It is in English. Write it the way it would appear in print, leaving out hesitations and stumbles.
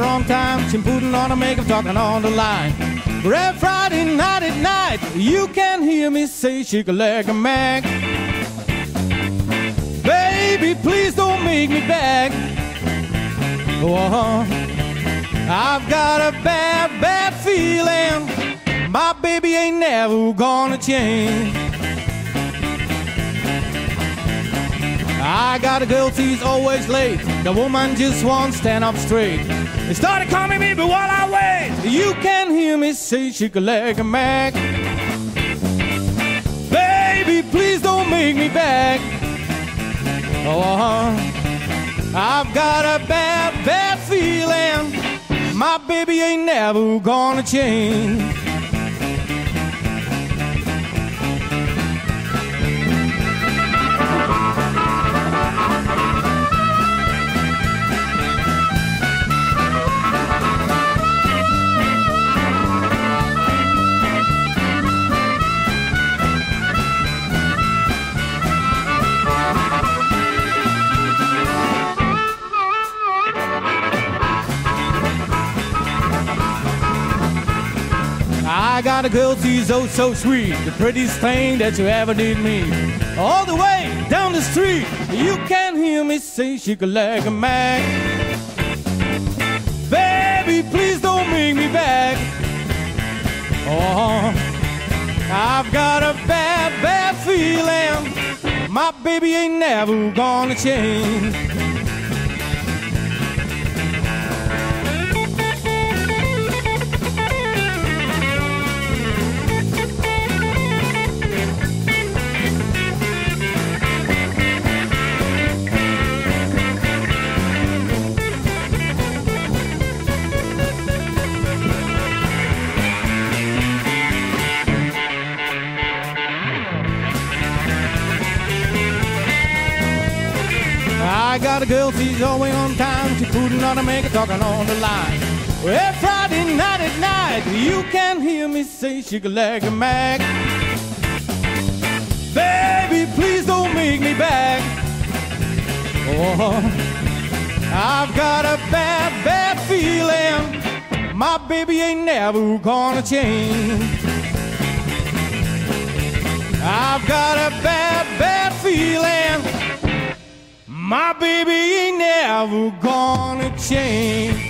on time. She's putting on her makeup, talking on the line. Red Friday night at night, you can hear me say shake a leg a mag. Baby, please don't make me beg. Oh, I've got a bad, bad feeling. My baby ain't never gonna change. I got a girl, she's always late. The woman just won't stand up straight. They started calling me, but while I wait, you can hear me say shake a leg a mag. Baby, please don't make me beg. Oh, I've got a bad, bad feeling. My baby ain't never gonna change. I got a girl, she's oh so sweet, the prettiest thing that you ever did me. All the way down the street, you can hear me say shake a leg a mag. Baby, please don't make me beg. Oh, I've got a bad, bad feeling. My baby ain't never gonna change. I got a girl, she's always on time. She's putting on her makeup, talking on the line. Well, Friday night at night, you can hear me say shake a leg a mag. Baby, please don't make me beg. Oh, I've got a bad, bad feeling. My baby ain't never gonna change. I've got a bad, bad feeling. My baby ain't never gonna change.